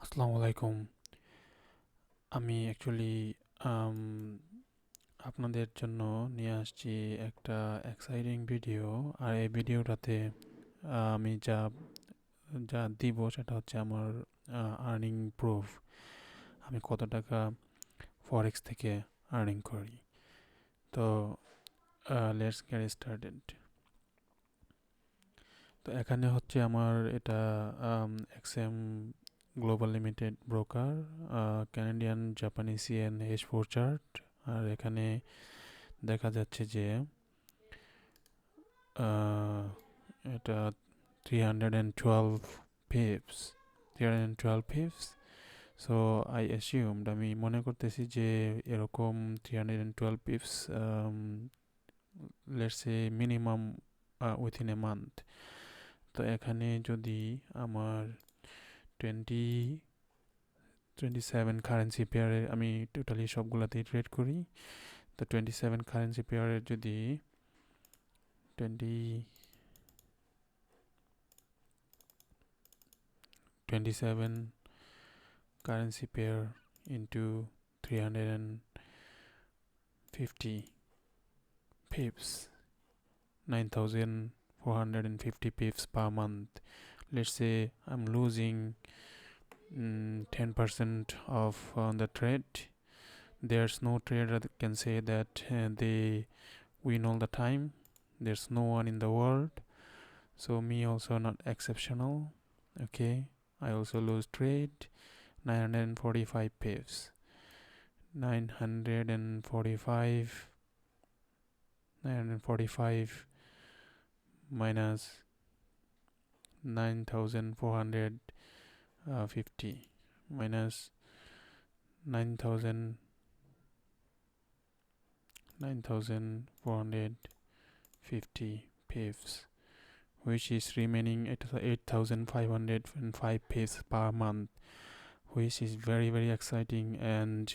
আসসালামু আলাইকুম। আমি অ্যাকচুয়ালি আম আপনাদের জন্য নিয়ে আসছি একটা এক্সাইটিং ভিডিও। আর এই ভিডিওটাতে আমি যা যা দিব সেটা হচ্ছে আমার আর্নিং প্রুফ। আমি কত টাকা ফরেক্স থেকে আর্নিং করি। তো লেটস গেট স্টার্টেড। তো এখানে হচ্ছে আমার এটা XM global limited broker, Canadian জাপানি সিএন H4 চার্ট। আর এখানে দেখা যাচ্ছে যে এটা 312 pips 312 pips। সো আই অ্যাসিউমড, আমি মনে করতেছি যে এরকম 312 pips let's say minimum within a month. তো এখানে যদি আমার টোয়েন্টি 27 কারেন্সি পেয়ারে আমি টোটালি সবগুলাতেই ট্রেড করি। তো 27 কারেন্সি পেয়ারের যদি 20 27 currency pair into 350 pips, 9450 pips per month. Let's say I'm losing 10% of the trade. There's no trader that can say that they win all the time. There's no one in the world. So me also not exceptional. Okay, I also lose trade. 945 pips. 945 945 minus 9450 minus 9000 9450 pips, which is remaining at 8505 pips per month, which is very very exciting. And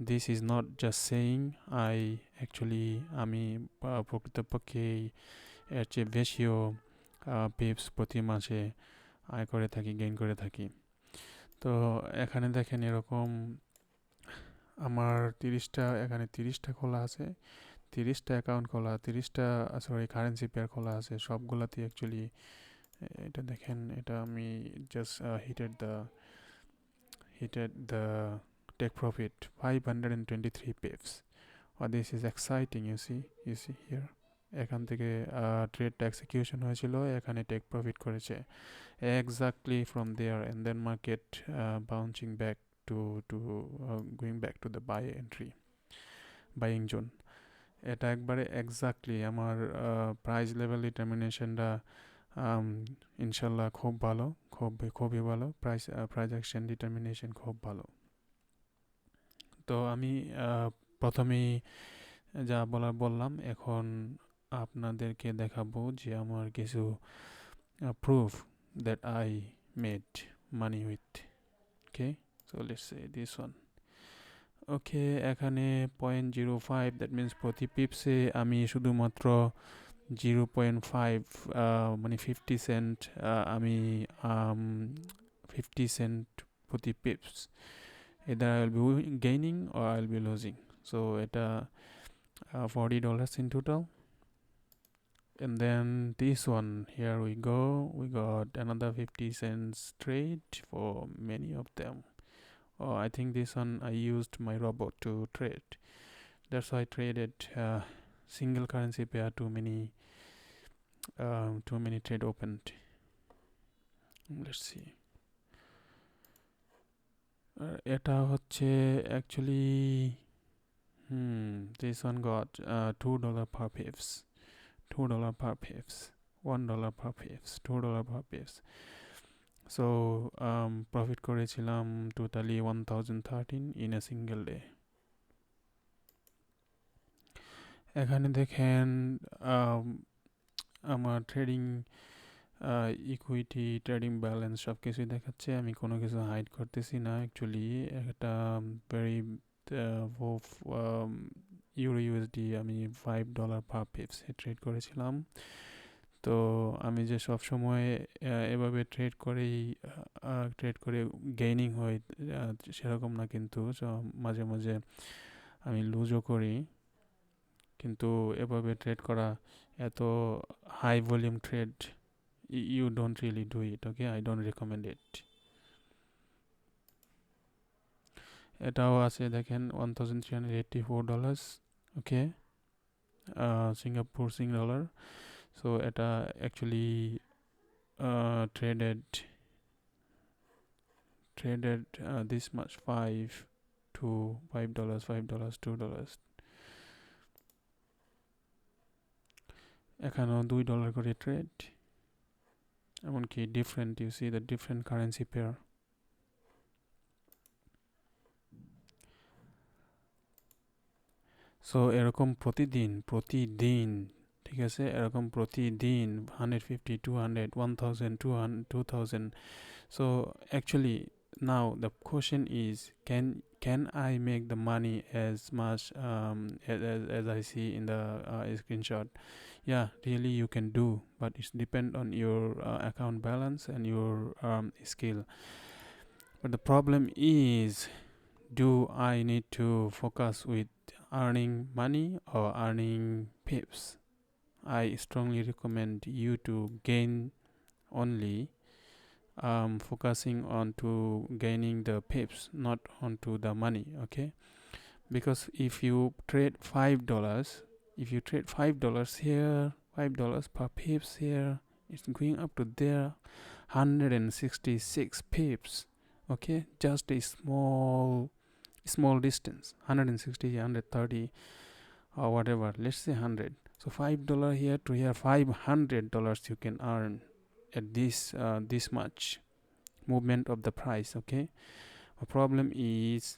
this is not just saying, I actually আমি প্রকৃতপক্ষে এর চেয়ে বেশিও pips প্রতি মাসে আয় করে থাকি, গেইন করে থাকি। তো এখানে দেখেন এরকম আমার 30টা, এখানে 30টা খোলা আছে, 30টা অ্যাকাউন্ট খোলা, 30টা সরি কারেন্সি পেয়ার খোলা আছে সবগুলাতে অ্যাকচুয়ালি। এটা দেখেন, এটা আমি just hitted the take profit 523 pips. This is exciting. You see here, এখান থেকে ট্রেডটা এক্সিকিউশন হয়েছিল, এখানে টেক প্রফিট করেছে exactly from there, and then market bouncing back to going back to the buying zone. এটা একবারে এক্স্যাক্টলি আমার price level ডিটারমিনেশনটা ইনশাল্লাহ খুব ভালো, খুবই ভালো। প্রাইস অ্যাকশন ডিটারমিনেশন খুব ভালো। তো আমি প্রথমেই যা বলার বললাম, এখন আপনাদেরকে দেখাবো যে আমার কিছু proof that I made money with. Okay, so let's say this one. Okay, এখানে 0.05, দ্যাট মিনস প্রতি পিপসে আমি শুধুমাত্র 0.5 মানে 50 সেন্ট, আমি 50 সেন্ট প্রতি pips, either I will be gaining or I will be losing. So এটা $40 in total. And then this one, here we go, we got another 50 cents trade for many of them. Oh, I think this one I used my robot to trade. That's why I traded single currency pair, too many trade opened. Let's see. এটা হচ্ছে actually this one got $2 per pips, $2 per pips, $1 per pips, $2 per pips. So profit করেছিলাম totally 1013 in a single day. এখানে দেখেন আমার trading equity, trading balance সব কিছুই দেখাচ্ছে, আমি কোনো কিছু হাইড করতেছি না। অ্যাকচুয়ালি একটা ভেরি ইউএসডি আমি $5 পার পিপসে ট্রেড করেছিলাম। তো আমি যে সব সময় এভাবে ট্রেড করেই ট্রেড করে গেইনিং হয় সেরকম না, কিন্তু মাঝে মাঝে আমি লুজও করি, কিন্তু এভাবে ট্রেড করা এত high volume trade, you don't really do it, okay? I don't recommend it. এটাও আছে দেখেন $1384, ওকে, সিঙ্গাপুর ডলার। সো এটা অ্যাকচুয়ালি traded this much, $5 $2 এখানেও $2 করে ট্রেড, এমনকি different, you see the different currency pair. So এরকম প্রতিদিন ঠিক আছে, এরকম প্রতিদিন 150, 200, 1000, 200, 2000. So actually now the question is, can I make the money as much as I see in the screenshot? Yeah, really you can do, but it's depend on your account balance and your skill. But the problem is, do I need to focus with earning money or earning pips? I strongly recommend you to gain only, focusing on to gaining the pips, not onto the money, okay? Because if you trade $5, if you trade $5 here, $5 per pips here, it's going up to there 166 pips, okay? Just a small distance, 160, 130, or whatever, let's say 100. So $5 here to here, $500 you can earn at this much movement of the price, okay? The problem is,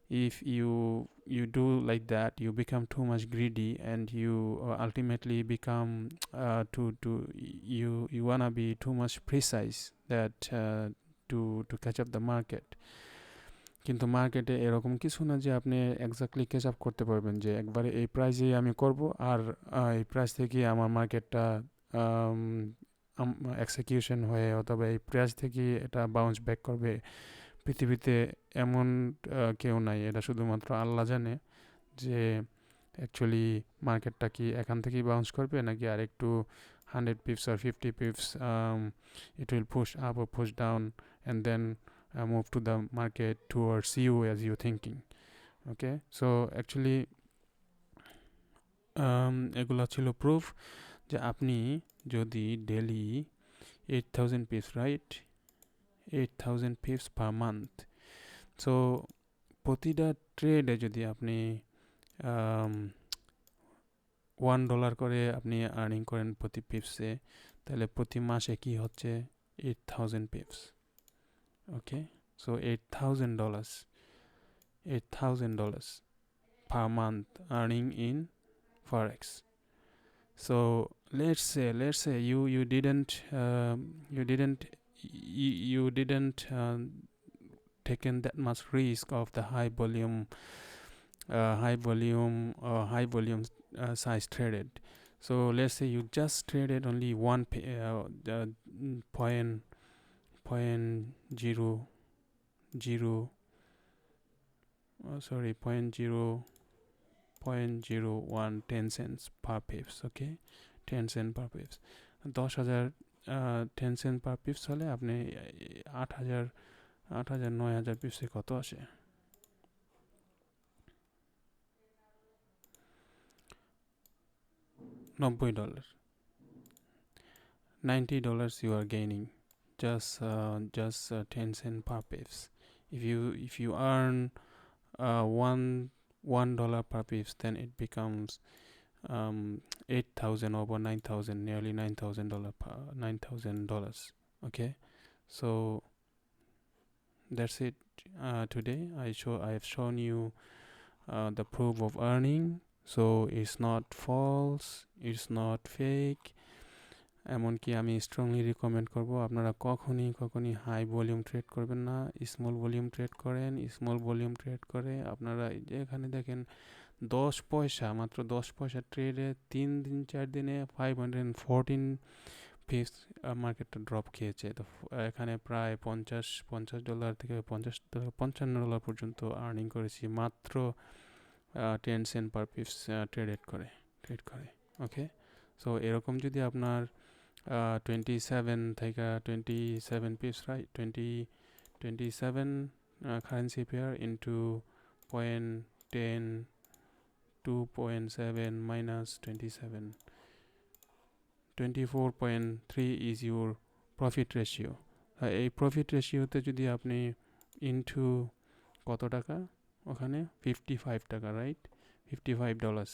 if you do like that, you become too much greedy, and you ultimately become you wanna be too much precise that to catch up the market. কিন্তু মার্কেটে এরকম কিছু না যে আপনি exactly catch up করতে পারবেন যে একবারে এই প্রাইসেই আমি করব, আর এই প্রাইস থেকে আমার মার্কেটটা এক্সিকিউশন হয়ে, অথবা এই প্রাইস থেকে এটা বাউন্স ব্যাক করবে। পৃথিবীতে এমন কেউ নাই, এটা শুধুমাত্র আল্লাহ জানে যে অ্যাকচুয়ালি মার্কেটটা কি এখান থেকেই বাউন্স করবে, নাকি আর একটু 100 pips or 50 pips it will push up or push down and then move to the market towards you as you thinking, okay? So actually এগুলো ছিল প্রুফ যে আপনি যদি daily 8000 pips, right, 8000 pips per month, so প্রতিটা ট্রেডে যদি আপনি $1 করে আপনি আর্নিং করেন প্রতি পিপসে, তাহলে প্রতি মাসে কি হচ্ছে 8000 pips, okay? So $8000 per month earning in forex. So let's say you didn't taken that much risk of the high volume size traded. So let's say you just traded only one point zero one 10 cents per pips, okay? 10 cent per pips, 10,000 10 cent per pips হলে আপনি 8,000 9,000 পিপসে কত আসে? $90. $90 you are gaining, just 10 cent per pips. If you earn $1 per pips, then it becomes 8,000 over 9,000, nearly $9,000, okay? So that's it today. I have shown you the proof of earning. So it's not false, it's not fake. এমনকি আমি strongly recommend করব আপনারা কখনই high volume trade করবেন না, small volume trade করেন। Small volume trade করে আপনারা এখানে দেখেন 10 পয়সা, মাত্র 10 পয়সা ট্রেডে 3 দিন 4 দিনে 514 পিপস মার্কেটটা ড্রপ খেয়েছে। তো এখানে প্রায় $50 থেকে $55 পর্যন্ত আর্নিং করেছি মাত্র 10 সেন্ট পার পিপস ট্রেড করে। ওকে, সো এরকম যদি আপনার 27 থেকে 27 pips, right, 27 currency pair into 0.10, 2.7 minus 27, 24.3 is your profit ratio. এই প্রফিট রেশিওতে যদি আপনি ইনটু কত টাকা, ওখানে 55 টাকা, রাইট, $55।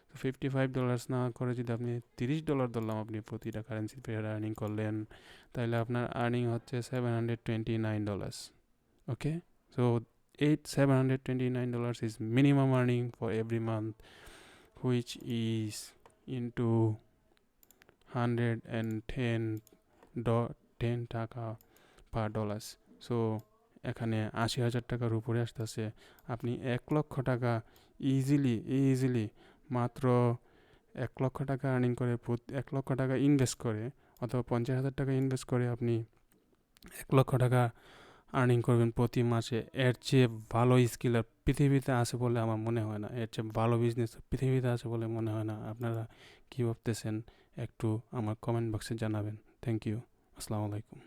তো $55 না করে যদি আপনি $30 ধরলাম, আপনি প্রতিটা কারেন্সি পেয়ার আর্নিং করলেন, তাহলে আপনার আর্নিং হচ্ছে $729। ওকে, so $729 is minimum earning for every month, which is into 110 টাকা পার ডলার। সো এখানে 80,000 টাকার উপরে আসতেছে। আপনি 1 লক্ষ টাকা ইজিলি মাত্র 1 লক্ষ টাকা আর্নিং করে, 1 লক্ষ টাকা ইনভেস্ট করে, অথবা 50,000 টাকা ইনভেস্ট করে আপনি 1 লক্ষ টাকা আর্নিং করবেন প্রতি মাসে। এর চেয়ে ভালো স্কিল আর পৃথিবীতে আছে বলে আমার মনে হয় না, এর চেয়ে ভালো বিজনেস পৃথিবীতে আছে বলে মনে হয় না। আপনারা কী ভাবতেছেন একটু আমার কমেন্ট বক্সে জানাবেন। থ্যাংক ইউ, আসসালামু আলাইকুম।